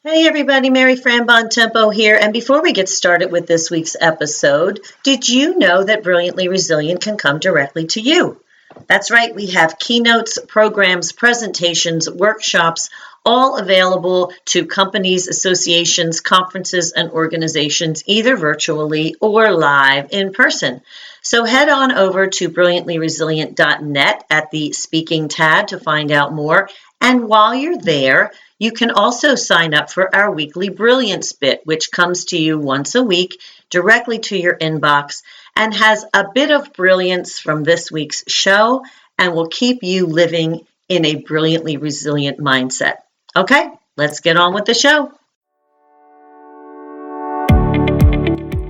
Hey everybody, Mary Fran Tempo here. And before we get started with this week's episode, did you know that Brilliantly Resilient can come directly to you? That's right, we have keynotes, programs, presentations, workshops, all available to companies, associations, conferences, and organizations, either virtually or live in person. So head on over to brilliantlyresilient.net at the speaking tab to find out more. And while you're there, you can also sign up for our weekly Brilliance Bit, which comes to you once a week directly to your inbox and has a bit of brilliance from this week's show and will keep you living in a brilliantly resilient mindset. Okay, let's get on with the show.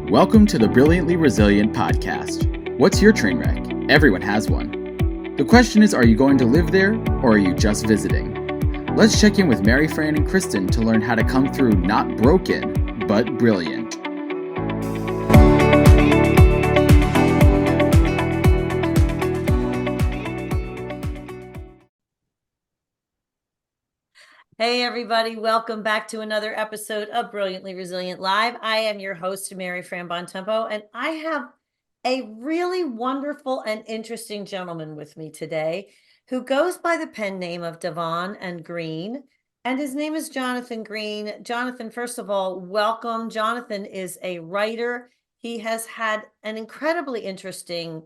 Welcome to the Brilliantly Resilient podcast. What's your train wreck? Everyone has one. The question is, are you going to live there or are you just visiting? Let's check in with Mary Fran and Kristen to learn how to come through not broken, but brilliant. Hey everybody, welcome back to another episode of Brilliantly Resilient Live. I am your host, Mary Fran Tempo, and I have a really wonderful and interesting gentleman with me today who goes by the pen name of DaVon and Greene, and his name is Jonathan Greene. Jonathan, first of all, welcome. Jonathan is a writer. He has had an incredibly interesting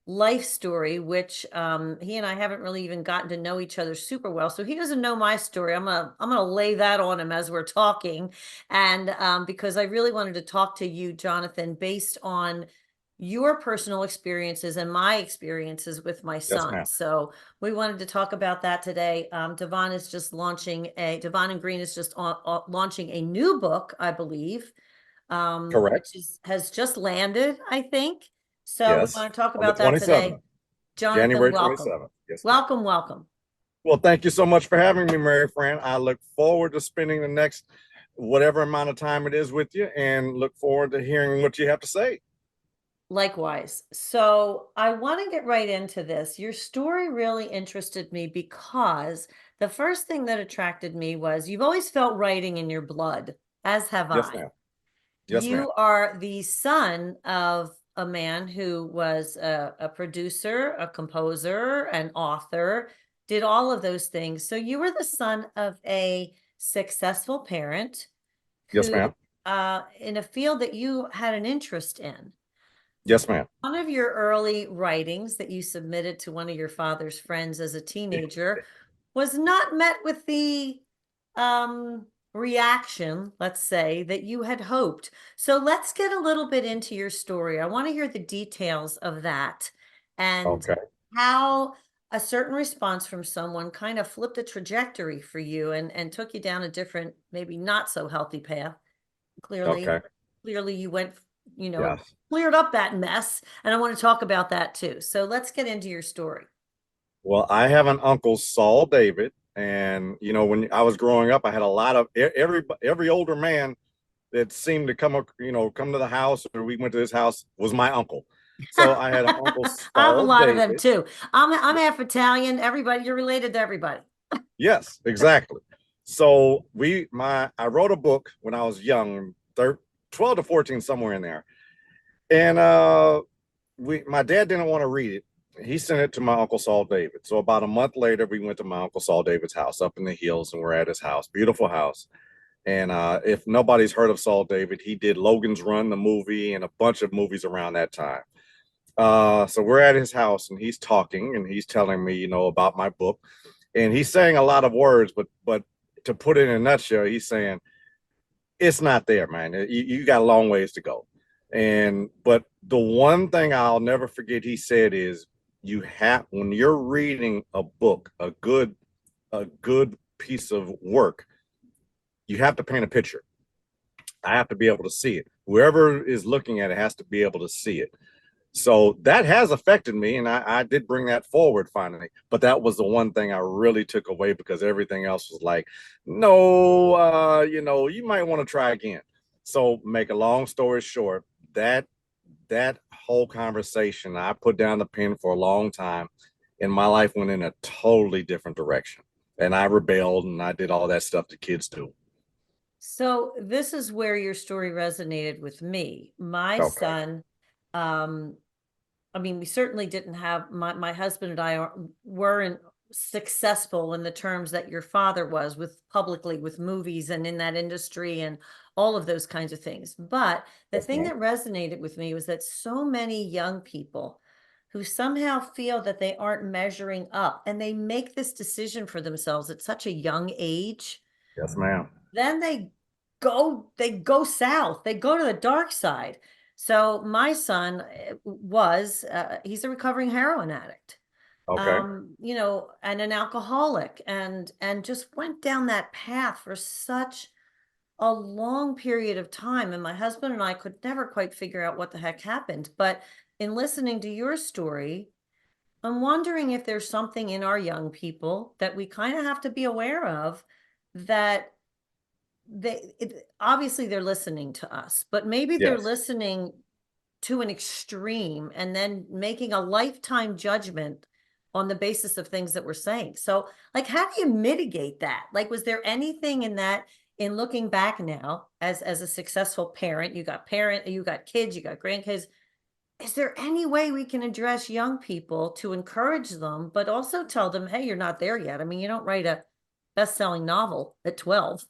life story, which he and I haven't really even gotten to know each other super well. So he doesn't know my story. I'm gonna lay that on him as we're talking, and because I really wanted to talk to you, Jonathan, based on your personal experiences and my experiences with my son. Ma'am. So we wanted to talk about that today. DaVon is just launching DaVon and Greene is just launching a new book, I believe, Correct. which has just landed, I think. So Yes. we want to talk On the about that today. 27th, Jonathan, January welcome. 27th. Yes, ma'am. Welcome. Well, thank you so much for having me, Mary Fran. I look forward to spending the next whatever amount of time it is with you and look forward to hearing what you have to say. Likewise. So I want to get right into this. Your story really interested me because the first thing that attracted me was you've always felt writing in your blood, as have Yes, I. ma'am. Yes, ma'am. You are the son of a man who was a producer, a composer, an author, did all of those things. So you were the son of a successful parent Yes, who, ma'am. in a field that you had an interest in. Yes, ma'am. One of your early writings that you submitted to one of your father's friends as a teenager was not met with the reaction, let's say, that you had hoped. So let's get a little bit into your story. I want to hear the details of that and Okay. how a certain response from someone kind of flipped the trajectory for you and took you down a different, maybe not so healthy path. Okay. Clearly you went, Yes. cleared up that mess. And I want to talk about that too. So let's get into your story. Well, I have an uncle, Saul David, and when I was growing up, I had a lot of every older man that seemed to come to the house, or we went to his house, was my uncle. So I had an uncle, I have a Saul lot of them David. too. I'm half Italian. Everybody, you're related to everybody. Yes, exactly. So I wrote a book when I was young, 12 to 14, somewhere in there. And my dad didn't want to read it. He sent it to my Uncle Saul David. So about a month later, we went to my Uncle Saul David's house up in the hills, and we're at his house, beautiful house. And if nobody's heard of Saul David, he did Logan's Run, the movie, and a bunch of movies around that time. So we're at his house, and he's talking, and he's telling me, about my book. And he's saying a lot of words, but to put it in a nutshell, he's saying, it's not there, man. You got a long ways to go. But the one thing I'll never forget he said is, when you're reading a book, a good piece of work, you have to paint a picture. I have to be able to see it. Whoever is looking at it has to be able to see it. So that has affected me, and I did bring that forward finally. But that was the one thing I really took away, because everything else was like, no, you might want to try again. So make a long story short, that whole conversation, I put down the pen for a long time, and my life went in a totally different direction. And I rebelled, and I did all that stuff that kids do. So this is where your story resonated with me. My Okay. son, I mean, we certainly didn't have my husband and I weren't successful in the terms that your father was with publicly with movies and in that industry and all of those kinds of things. But the Yes, thing ma'am. that resonated with me was that so many young people who somehow feel that they aren't measuring up and they make this decision for themselves at such a young age, Yes, ma'am. then they go south, they go to the dark side. So my son he's a recovering heroin addict, Okay. and an alcoholic, and just went down that path for such a long period of time, and my husband and I could never quite figure out what the heck happened. But in listening to your story, I'm wondering if there's something in our young people that we kind of have to be aware of, that obviously they're listening to us, but maybe they're Yes. listening to an extreme and then making a lifetime judgment on the basis of things that we're saying. So, like, how do you mitigate that? Like, was there anything in that, in looking back now as a successful parent, you got kids, you got grandkids, is there any way we can address young people to encourage them, but also tell them, hey, you're not there yet? I mean, you don't write a best-selling novel at 12.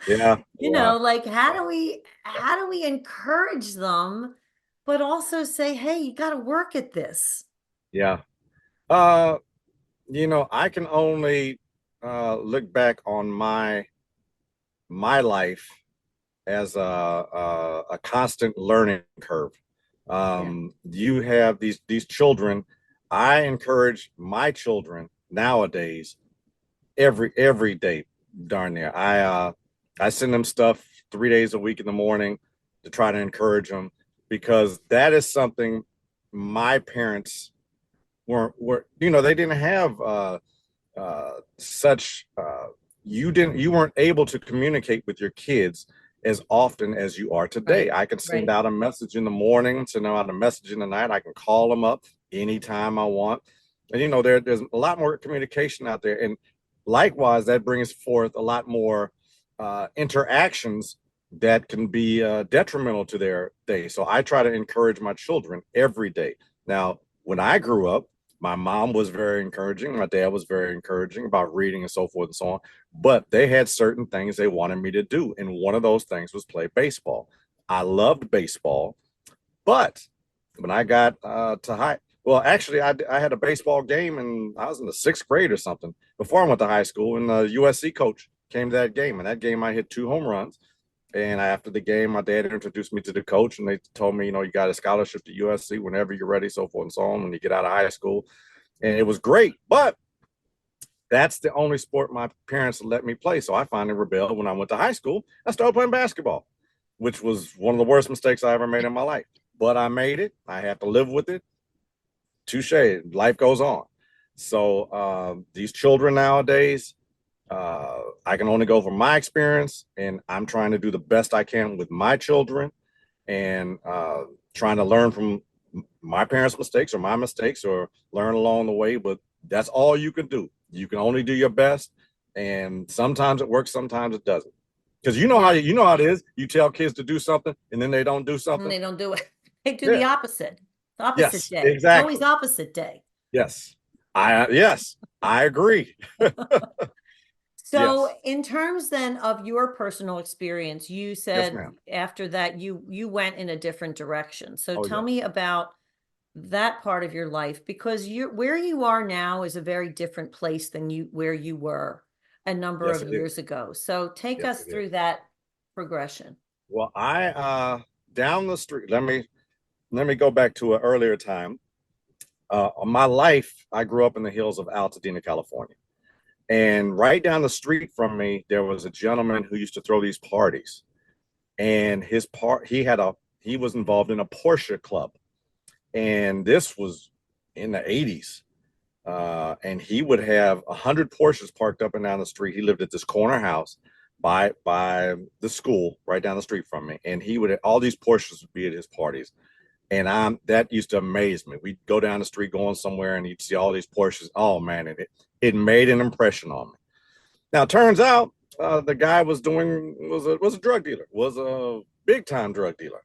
Yeah. Yeah. Like, how do we encourage them, but also say, hey, you got to work at this? Yeah. I can only look back on my life as a constant learning curve. Yeah. You have these children. I encourage my children nowadays every day, darn near. I send them stuff 3 days a week in the morning to try to encourage them, because that is something my parents were they didn't have such you weren't able to communicate with your kids as often as you are today. Right. I can send Right. out a message in the morning, send out a message in the night. I can call them up anytime I want. And there's a lot more communication out there. And likewise, that brings forth a lot more interactions that can be detrimental to their day. So I try to encourage my children every day. Now, when I grew up, my mom was very encouraging. My dad was very encouraging about reading and so forth and so on. But they had certain things they wanted me to do. And one of those things was play baseball. I loved baseball. But when I got to well, actually, I had a baseball game and I was in the sixth grade or something before I went to high school. And the USC coach came to that game. And that game, I hit 2 home runs. And after the game, my dad introduced me to the coach, and they told me, you got a scholarship to USC whenever you're ready, so forth and so on, when you get out of high school. And it was great. But that's the only sport my parents let me play. So I finally rebelled when I went to high school. I started playing basketball, which was one of the worst mistakes I ever made in my life. But I made it. I have to live with it. Touche. Life goes on. So these children nowadays, I can only go from my experience, and I'm trying to do the best I can with my children, and trying to learn from my parents' mistakes or my mistakes, or learn along the way. But that's all you can do. You can only do your best, and sometimes it works, sometimes it doesn't. Because how it is. You tell kids to do something, and then they don't do And something. they don't do it. They do Yeah. the opposite. The opposite Yes. day. It's always Exactly. opposite day. Yes. I agree. So Yes. in terms then of your personal experience, you Yes, said ma'am. after that you went in a different direction. So Oh tell yeah. me about that part of your life, because you where you are now is a very different place than where you were a number Yes, of it years is. ago. So take Yes, us it is. through that progression. Well, I down the street. Let me go back to an earlier time. My life, I grew up in the hills of Altadena, California. And right down the street from me, there was a gentleman who used to throw these parties. And he was involved in a Porsche club. And this was in the 80s. And he would have 100 Porsches parked up and down the street. He lived at this corner house by the school right down the street from me. And all these Porsches would be at his parties. And that used to amaze me. We'd go down the street going somewhere and you'd see all these Porsches. Oh man, it made an impression on me. Now it turns out the guy was a drug dealer, was a big time drug dealer,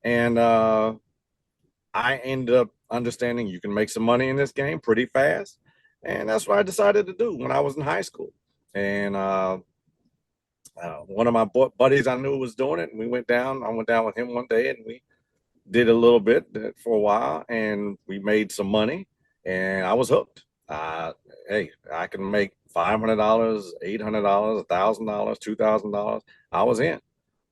and I ended up understanding you can make some money in this game pretty fast, and that's what I decided to do when I was in high school. And one of my buddies I knew was doing it, and we went down. I went down with him one day, and we did a little bit for a while, and we made some money, and I was hooked. Hey, I can make $500, $800, $1,000, $2,000. I was in.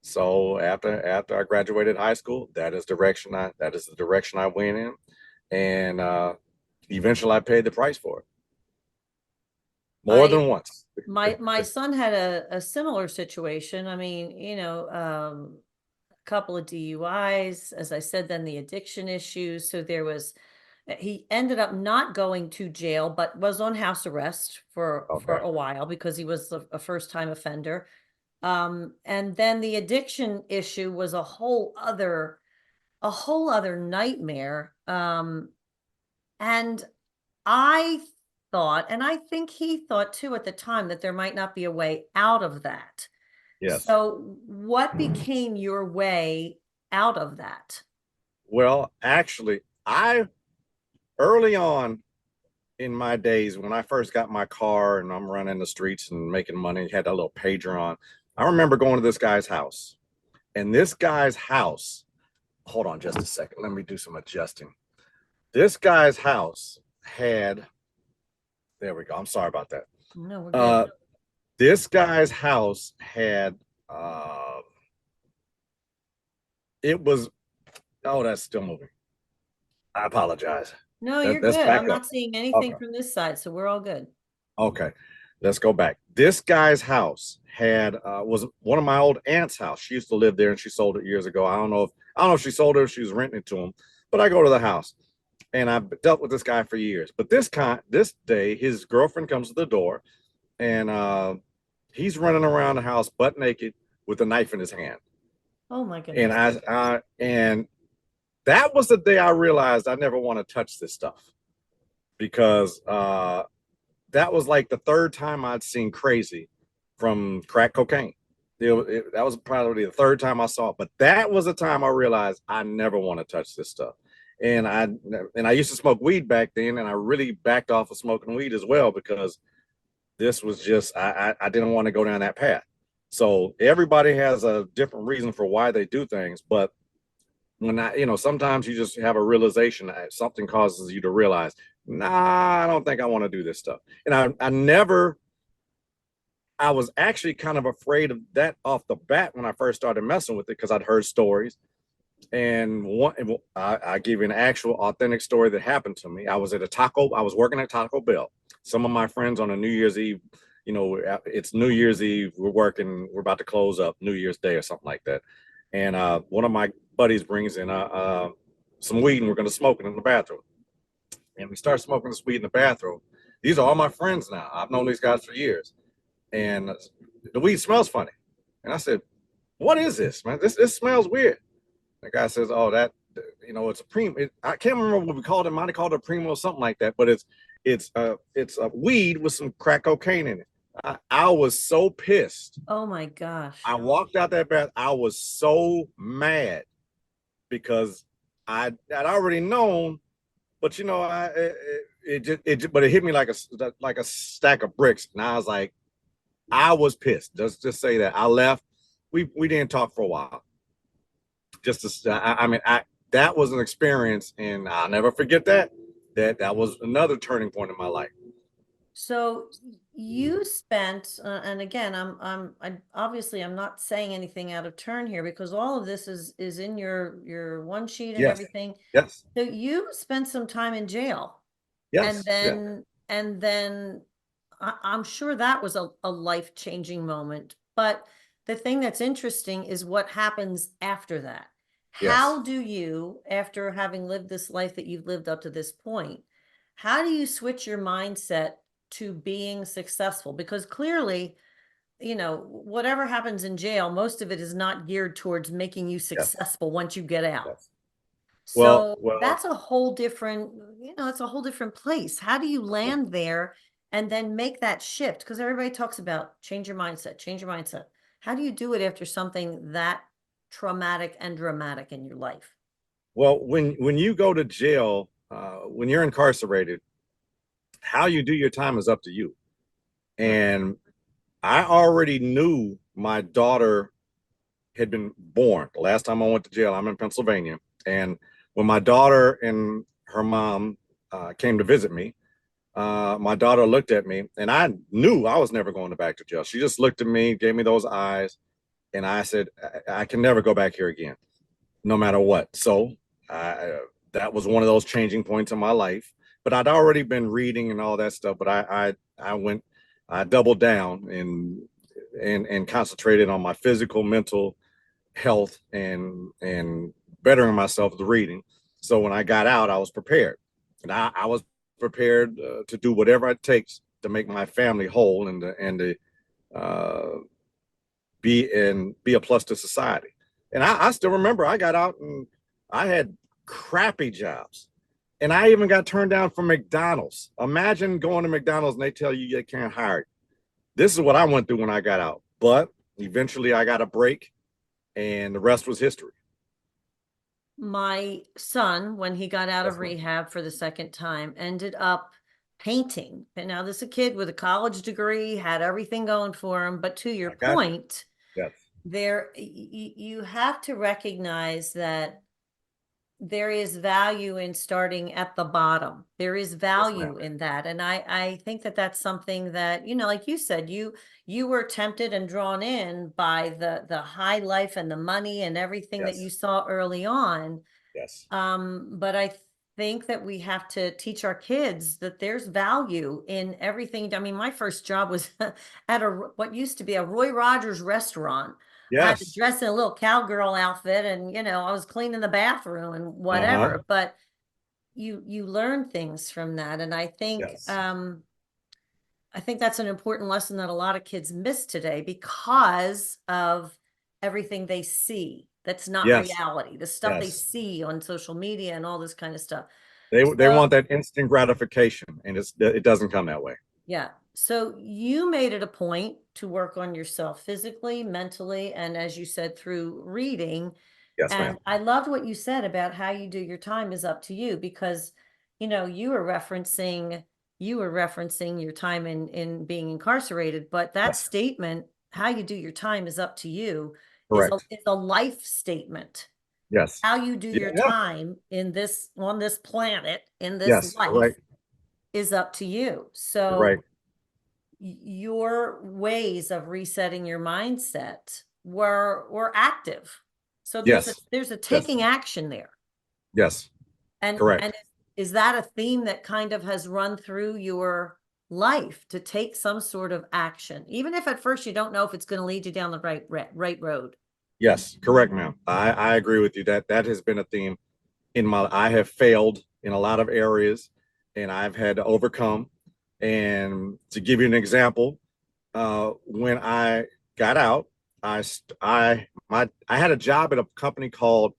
So after I graduated high school, that is the direction I went in, and eventually I paid the price for it more I than once. my son had a similar situation. I mean, a couple of DUIs, as I said, then the addiction issues. So he ended up not going to jail, but was on house arrest for Okay. a while because he was a first time offender. And then the addiction issue was a whole other nightmare. And I thought, and I think he thought too at the time, that there might not be a way out of that. Yes. So what became your way out of that? Well, actually, I early on in my days when I first got my car and I'm running the streets and making money, had that little pager on. I remember going to this guy's house, and this guy's house, hold on just a second, let me do some adjusting. This guy's house had, there we go. I'm sorry about that. No, we're good. This guy's house had, it was, oh, that's still moving. I apologize. No, you're That's good. back I'm up. not seeing anything Okay. from this side, so we're all good. Okay, let's go back. This guy's house had was one of my old aunt's house. She used to live there, and she sold it years ago. I don't know if she sold it or she was renting it to him. But I go to the house, and I dealt with this guy for years. But this day, his girlfriend comes to the door, and he's running around the house butt naked with a knife in his hand. Oh my And goodness. and that was the day I realized I never want to touch this stuff because that was like the third time I'd seen crazy from crack cocaine. That was probably the third time I saw it, but that was the time I realized I never want to touch this stuff. And I used to smoke weed back then, and I really backed off of smoking weed as well because this was just I didn't want to go down that path. So everybody has a different reason for why they do things, but when sometimes you just have a realization that something causes you to realize, nah, I don't think I want to do this stuff. And I was actually kind of afraid of that off the bat when I first started messing with it because I'd heard stories. And I give you an actual authentic story that happened to me. I was working at Taco Bell. Some of my friends on a New Year's Eve, it's New Year's Eve. We're about to close up New Year's Day or something like that. And one of my buddies brings in some weed, and we're going to smoke it in the bathroom. And we start smoking this weed in the bathroom. These are all my friends now. I've known these guys for years. And the weed smells funny. And I said, what is this, man? This smells weird. The guy says, oh, it's a primo. I can't remember what we called it. Might have called it a primo or something like that. But it's a weed with some crack cocaine in it. I was so pissed. Oh my gosh. I walked out that bath. I was so mad because I'd already known, but it hit me like a stack of bricks. And I was like, I was pissed. Just say that. I left. We didn't talk for a while. That was an experience, and I'll never forget that. That was another turning point in my life. So you spent, and again, I'm not saying anything out of turn here because all of this is in your one sheet and Yes. everything. Yes. So you spent some time in jail. Yes. And then I'm sure that was a life-changing moment. But the thing that's interesting is what happens after that. How do you, after having lived this life that you've lived up to this point, how do you switch your mindset to being successful? Because clearly, whatever happens in jail, most of it is not geared towards making you successful once you get out. Yes. So Well, that's a whole different, it's a whole different place. How do you land there and then make that shift? Because everybody talks about change your mindset, change your mindset. How do you do it after something that traumatic and dramatic in your life? Well, when you go to jail, when you're incarcerated, how you do your time is up to you. And I already knew my daughter had been born. The last time I went to jail, I'm in Pennsylvania. And when my daughter and her mom came to visit me, my daughter looked at me, and I knew I was never going back to jail. She just looked at me, gave me those eyes, and I said, I can never go back here again, no matter what. So that was one of those changing points in my life. But I'd already been reading and all that stuff. But I doubled down and concentrated on my physical, mental health and bettering myself with reading. So when I got out, I was prepared, and I was prepared to do whatever it takes to make my family whole and to be a plus to society. And I still remember I got out and I had crappy jobs. And I even got turned down from McDonald's. Imagine going to McDonald's and they tell you they can't hire you. This is what I went through when I got out. But eventually I got a break, and the rest was history. My son, when he got out of rehab for the second time, ended up painting. And now this is a kid with a college degree, had everything going for him. But to your point, yes, there you have to recognize that there is value in starting at the bottom. There is value in that. And I think that that's something that, like you said, you were tempted and drawn in by the high life and the money and everything that you saw early on. Yes. But I think that we have to teach our kids that there's value in everything. I mean, my first job was at what used to be a Roy Rogers restaurant. Yes. I had to dress in a little cowgirl outfit, and I was cleaning the bathroom and whatever. But you learn things from that, and I think I think that's an important lesson that a lot of kids miss today because of everything they see. That's not reality. The stuff they see on social media and all this kind of stuff. They want that instant gratification, and it doesn't come that way. Yeah. So you made it a point to work on yourself physically, mentally, and as you said, through reading. Yes, and ma'am. I loved what you said about how you do your time is up to you, because, you were referencing your time in being incarcerated, but that statement, how you do your time is up to you, is a life statement. Yes. How you do your time on this planet, in this life, is up to you. So your ways of resetting your mindset were active. So there's a taking action there. Yes. And correct. And is that a theme that kind of has run through your life, to take some sort of action, even if at first you don't know if it's going to lead you down the right road? Yes, correct, ma'am. I agree with you. That has been a theme I have failed in a lot of areas, and I've had to overcome. And to give you an example, when I got out, I had a job at a company called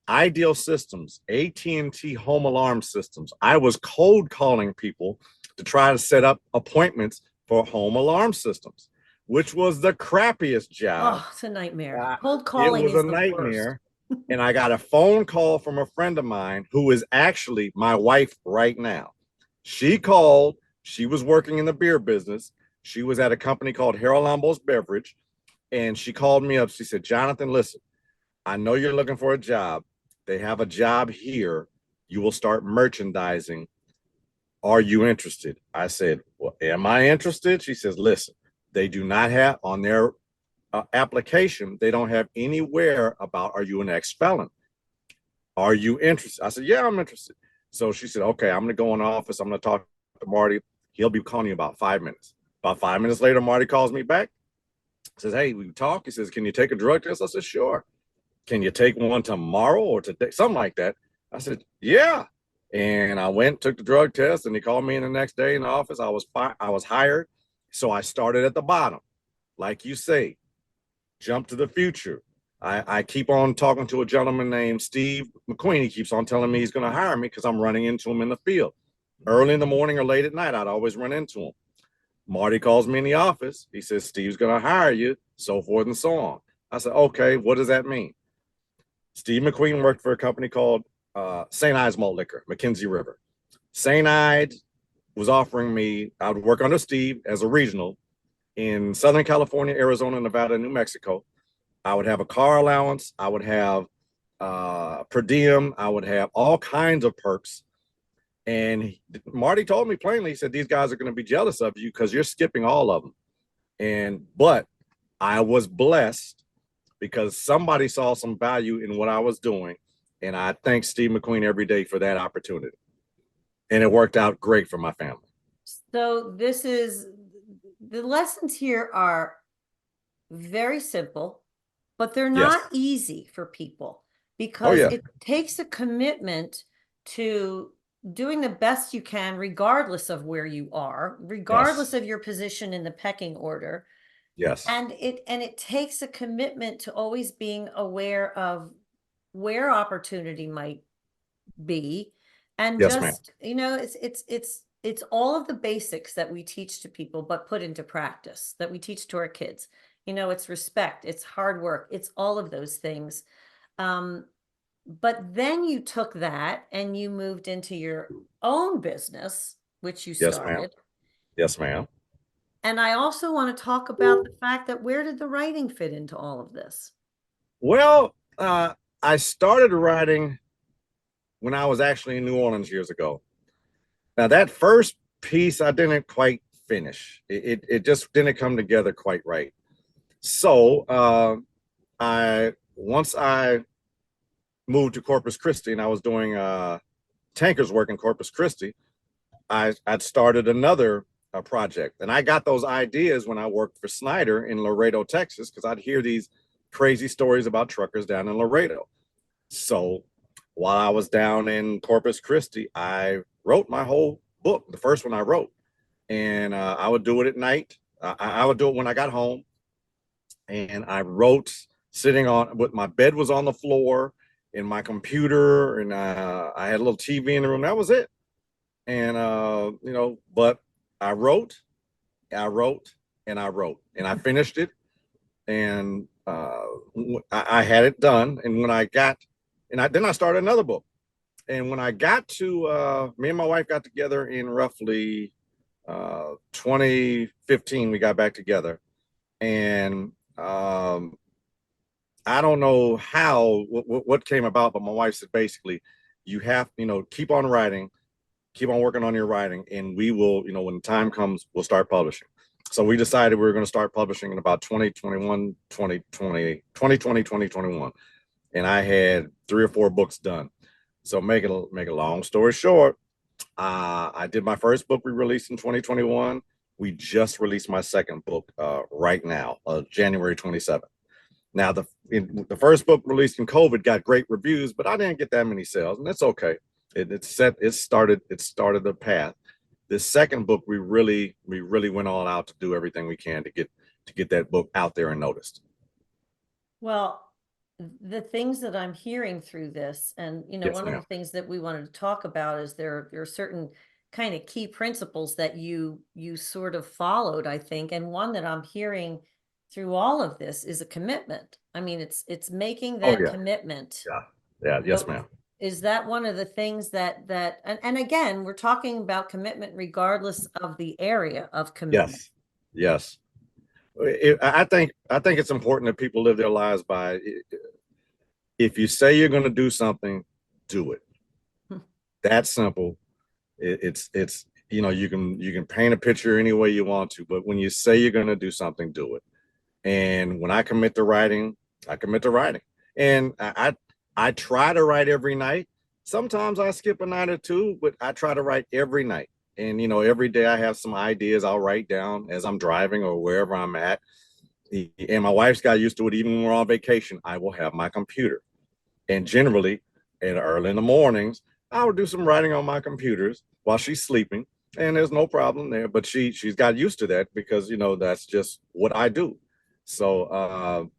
Ideal Systems, AT&T Home Alarm Systems. I was cold calling people to try to set up appointments for home alarm systems, which was the crappiest job. Oh, it's a nightmare. Cold calling is a nightmare. And I got a phone call from a friend of mine who is actually my wife right now. She called. She was working in the beer business. She was at a company called Harold Lambo's Beverage. And she called me up. She said, Jonathan, listen, I know you're looking for a job. They have a job here. You will start merchandising. Are you interested? I said, well, am I interested? She says, listen, they do not have on their application, they don't have anywhere about, are you an ex-felon? Are you interested? I said, yeah, I'm interested. So she said, okay, I'm going to go in the office. I'm going to talk to Marty. He'll be calling you about 5 minutes. About 5 minutes later, Marty calls me back. Says, hey, we talk. He says, can you take a drug test? I said, sure. Can you take one tomorrow or today? Something like that. I said, yeah. And I went, took the drug test, and he called me in the next day in the office. I was hired. So I started at the bottom. Like you say, jump to the future. I keep on talking to a gentleman named Steve McQueen. He keeps on telling me he's going to hire me because I'm running into him in the field. Early in the morning or late at night, I'd always run into him. Marty calls me in the office. He says, Steve's going to hire you, so forth and so on. I said, okay, what does that mean? Steve McQueen worked for a company called St. Ides Malt Liquor, Mackenzie River. St. Ides was offering me, I would work under Steve as a regional in Southern California, Arizona, Nevada, and New Mexico. I would have a car allowance. I would have per diem. I would have all kinds of perks. And Marty told me plainly, he said, these guys are going to be jealous of you because you're skipping all of them. But I was blessed because somebody saw some value in what I was doing. And I thank Steve McQueen every day for that opportunity. And it worked out great for my family. So the lessons here are very simple, but they're not easy for people because it takes a commitment to doing the best you can, regardless of where you are, regardless of your position in the pecking order. Yes. And it takes a commitment to always being aware of where opportunity might be. And just, it's all of the basics that we teach to people, but put into practice, that we teach to our kids. It's respect, it's hard work, it's all of those things. But then you took that and you moved into your own business, which you started. Yes, ma'am. And I also want to talk about the fact that where did the writing fit into all of this? Well, I started writing when I was actually in New Orleans years ago. Now, that first piece I didn't quite finish. It just didn't come together quite right. So once I moved to Corpus Christi and I was doing tankers work in Corpus Christi, I'd started another project. And I got those ideas when I worked for Snyder in Laredo, Texas, because I'd hear these crazy stories about truckers down in Laredo. So while I was down in Corpus Christi, I wrote my whole book, the first one I wrote. And I would do it at night. I would do it when I got home. And I wrote sitting on, with my bed was on the floor in my computer, and I had a little TV in the room. That was it. And, but I wrote, and I wrote, and I finished it. And I had it done. And when I got, then I started another book. And when I got to, me and my wife got together in roughly 2015, we got back together. And I don't know what came about, but my wife said, basically, you have, keep on writing, keep on working on your writing, and we will, when the time comes, we'll start publishing. So we decided we were going to start publishing in about 2021. And I had 3 or 4 books done. So make a long story short, I did my first book we released in 2021. We just released my second book right now, January 27th. Now, the first book released in COVID got great reviews, but I didn't get that many sales, and that's okay. It started the path. This second book, we really went all out to do everything we can to get that book out there and noticed. Well, the things that I'm hearing through this, and one of the things that we wanted to talk about is there are certain kind of key principles that you sort of followed, I think, and one that I'm hearing through all of this is a commitment. I mean, it's making that commitment. Yeah. Yes, ma'am. Is that one of the things that and again, we're talking about commitment regardless of the area of commitment. Yes. I think it's important that people live their lives by, if you say you're going to do something, do it. That's simple. It's you can paint a picture any way you want to, but when you say you're going to do something, do it. And when I commit to writing, I commit to writing. And I try to write every night. Sometimes I skip a night or two, but I try to write every night. And, every day I have some ideas I'll write down as I'm driving or wherever I'm at. And my wife's got used to it. Even when we're on vacation, I will have my computer. And generally, early in the mornings, I will do some writing on my computers while she's sleeping. And there's no problem there. But she's got used to that because, that's just what I do. So,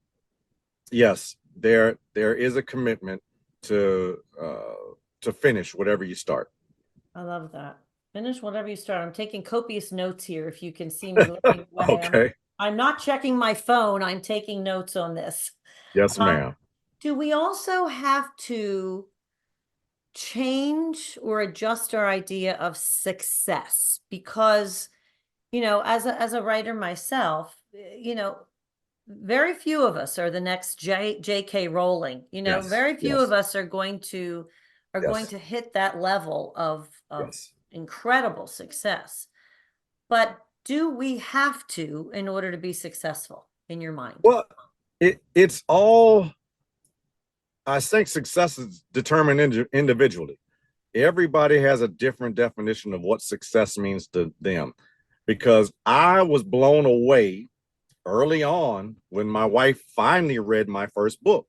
yes, there is a commitment to finish whatever you start. I love that. Finish whatever you start. I'm taking copious notes here. If you can see me looking away, Okay. I'm not checking my phone. I'm taking notes on this. Yes, ma'am. Do we also have to change or adjust our idea of success? Because, as a writer myself, very few of us are the next J.K. Rowling. Yes. Very few Yes. of us are going to Yes. hit that level of Yes. incredible success. But do we have to in order to be successful in your mind? Well, it's all, I think success is determined individually. Everybody has a different definition of what success means to them, because I was blown away early on when my wife finally read my first book.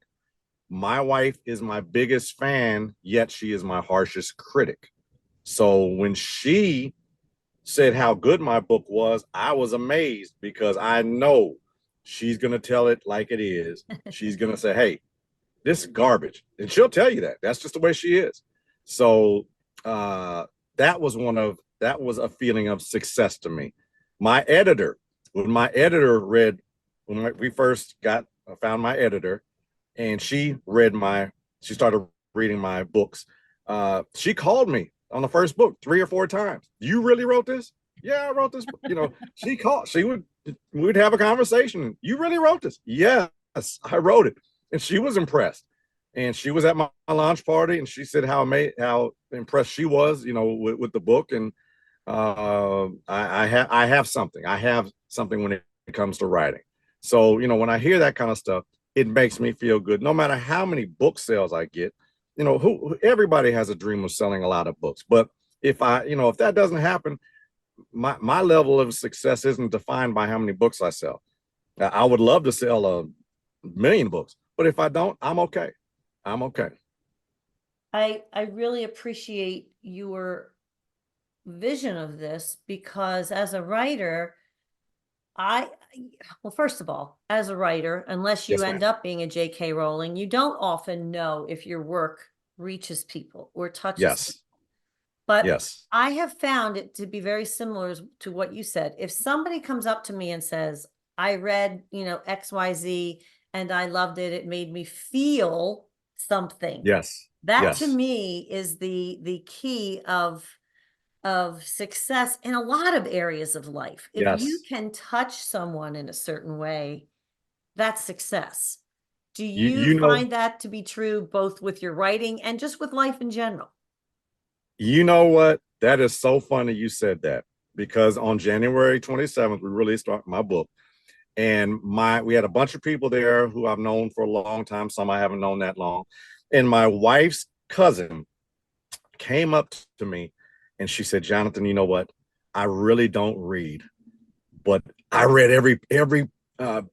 My wife is my biggest fan, yet she is my harshest critic. So when she said how good my book was, I was amazed, because I know she's going to tell it like it is. She's going to say, hey, this is garbage. And she'll tell you that. That's just the way she is. So that was a feeling of success to me. My editor, when my editor read, we first found my editor, and she started reading my books. She called me on the first book 3 or 4 times. You really wrote this? Yeah, I wrote this. We'd have a conversation. You really wrote this? Yes, I wrote it. And she was impressed. And she was at my launch party, and she said how impressed she was, with the book. And I have something. I have something when it comes to writing. So, when I hear that kind of stuff, it makes me feel good. No matter how many book sales I get, everybody has a dream of selling a lot of books. But if that doesn't happen, my level of success isn't defined by how many books I sell. I would love to sell 1 million books, but if I don't, I'm okay. I'm okay. I really appreciate your vision of this, because as a writer, first of all, as a writer, unless you end up being a J.K. Rowling, you don't often know if your work reaches people or touches people. But yes, I have found it to be very similar to what you said. If somebody comes up to me and says, I read, XYZ and I loved it, it made me feel something. yes, That to me is the key of success in a lot of areas of life. If you can touch someone in a certain way, that's success. Do you find that to be true both with your writing and just with life in general? You know what? That is so funny you said that, because on January 27th, we released my book. And we had a bunch of people there who I've known for a long time. Some I haven't known that long. And my wife's cousin came up to me and she said, Jonathan, you know what? I really don't read, but I read every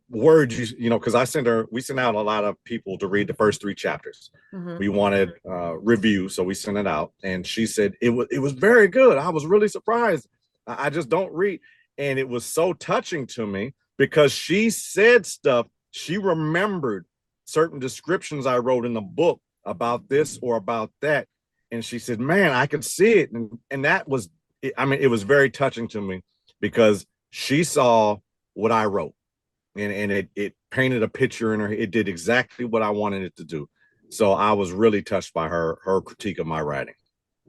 word because we sent out a lot of people to read the first 3 chapters. Mm-hmm. We wanted review, so we sent it out. And she said it was very good. I was really surprised. I just don't read. And it was so touching to me, because she said stuff, she remembered certain descriptions I wrote in the book about this or about that. And she said, man, I could see it. And that was, it was very touching to me, because she saw what I wrote, and it painted a picture in her. It did exactly what I wanted it to do. So I was really touched by her critique of my writing.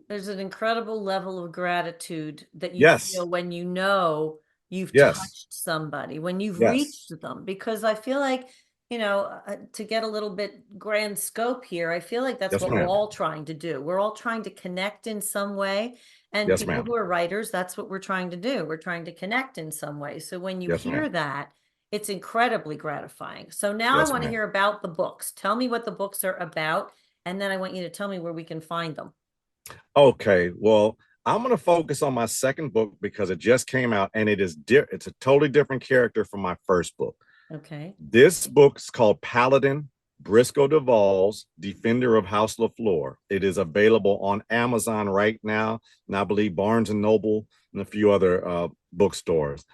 There's an incredible level of gratitude that you feel when you've touched somebody, when you've reached them, because I feel like, to get a little bit grand scope here, I feel like that's what we're all trying to do. We're all trying to connect in some way. And people who are writers, that's what we're trying to do. We're trying to connect in some way. So when you hear that, it's incredibly gratifying. So now I want to hear about the books. Tell me what the books are about, and then I want you to tell me where we can find them. Okay, well, I'm going to focus on my second book because it just came out, and it's a totally different character from my first book. Okay. This book is called Paladin, Briscoe DeVal's Defender of House LaFleur. It is available on Amazon right now, and I believe Barnes & Noble and a few other bookstores.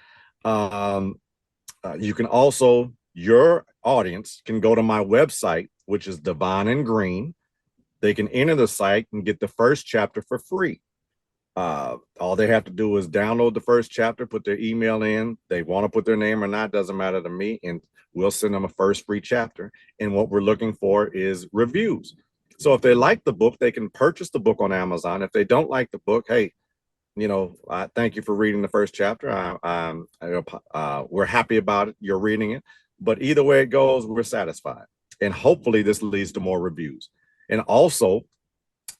You can also, your audience can go to my website, which is DaVon and Green. They can enter the site and get the first chapter for free. All they have to do is download the first chapter, put their email in. They want to put their name or not, doesn't matter to me. And we'll send them a first free chapter. And what we're looking for is reviews. So if they like the book, they can purchase the book on Amazon. If they don't like the book, hey, I thank you for reading the first chapter. We're happy about it. You're reading it. But either way it goes, we're satisfied. And hopefully this leads to more reviews. And also,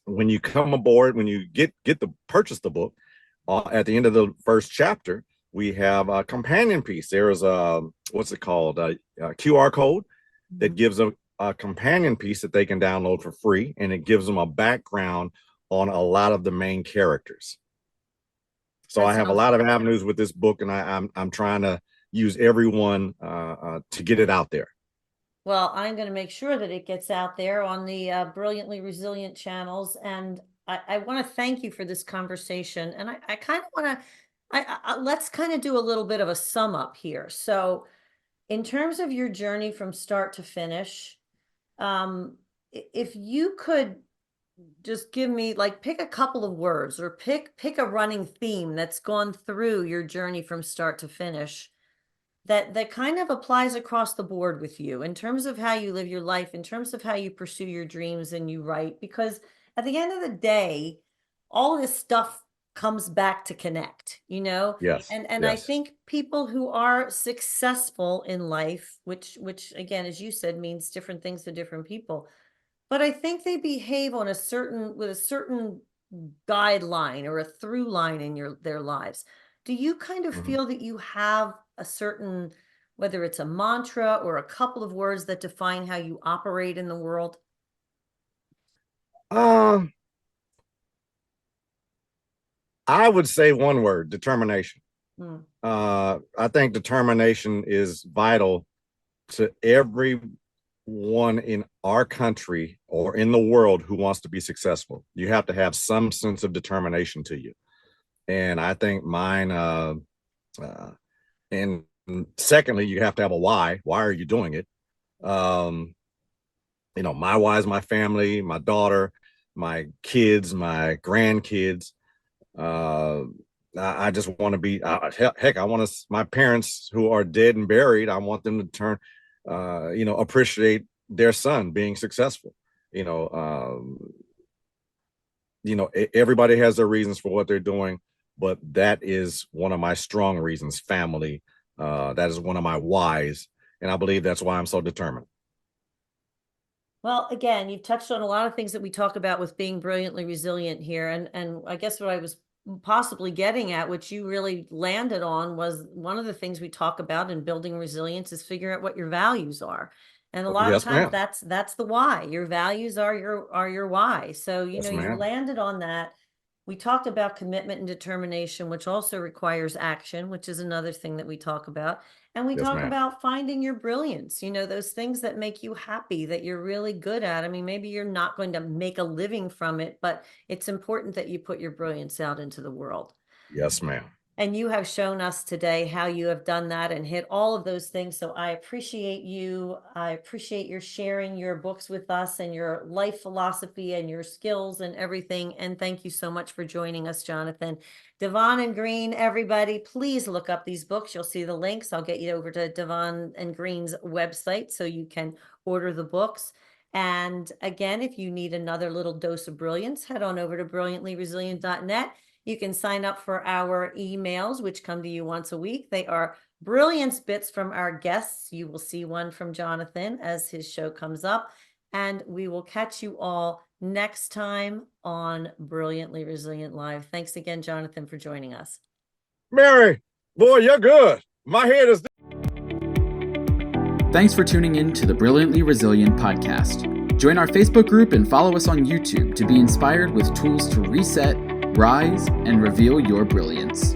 when you come aboard, when you purchase the book, at the end of the first chapter, we have a companion piece. There is a QR code that gives a companion piece that they can download for free, and it gives them a background on a lot of the main characters. So I have a lot of avenues with this book, and I'm trying to use everyone to get it out there. Well, I'm going to make sure that it gets out there on the Brilliantly Resilient channels. And I want to thank you for this conversation. And I kind of want to, let's kind of do a little bit of a sum up here. So in terms of your journey from start to finish, if you could just give me, pick a couple of words or pick a running theme that's gone through your journey from start to finish, that kind of applies across the board with you in terms of how you live your life, in terms of how you pursue your dreams and you write, because at the end of the day, all this stuff comes back to connect, Yes. And yes. I think people who are successful in life, which again, as you said, means different things to different people, but I think they behave with a certain guideline or a through line in their lives. Do you kind of feel that you have a certain, whether it's a mantra or a couple of words that define how you operate in the world? I would say one word: determination. I think determination is vital to everyone in our country or in the world who wants to be successful. You have to have some sense of determination to you. And I think mine, and secondly, you have to have a why. Why are you doing it? My why is my family, my daughter, my kids, my grandkids. I just want to be, heck, I want my parents who are dead and buried, I want them to appreciate their son being successful. Everybody has their reasons for what they're doing, but that is one of my strong reasons, family. That is one of my whys. And I believe that's why I'm so determined. Well, again, you've touched on a lot of things that we talk about with being brilliantly resilient here. And I guess what I was possibly getting at, which you really landed on, was one of the things we talk about in building resilience is figure out what your values are. And a lot of times that's the why. Your values are your why. So, you landed on that. We talked about commitment and determination, which also requires action, which is another thing that we talk about. And we talk about finding your brilliance, those things that make you happy, that you're really good at. I mean, maybe you're not going to make a living from it, but it's important that you put your brilliance out into the world. Yes, ma'am. And you have shown us today how you have done that and hit all of those things. So I appreciate you. I appreciate your sharing your books with us and your life philosophy and your skills and everything. And thank you so much for joining us, Jonathan. DaVon and Greene, everybody, please look up these books. You'll see the links. I'll get you over to DaVon and Greene's website so you can order the books. And again, if you need another little dose of brilliance, head on over to brilliantlyresilient.net. You can sign up for our emails, which come to you once a week. They are brilliance bits from our guests. You will see one from Jonathan as his show comes up. And we will catch you all next time on Brilliantly Resilient Live. Thanks again, Jonathan, for joining us. Mary, boy, you're good. My head is... Thanks for tuning in to the Brilliantly Resilient podcast. Join our Facebook group and follow us on YouTube to be inspired with tools to reset, rise, and reveal your brilliance.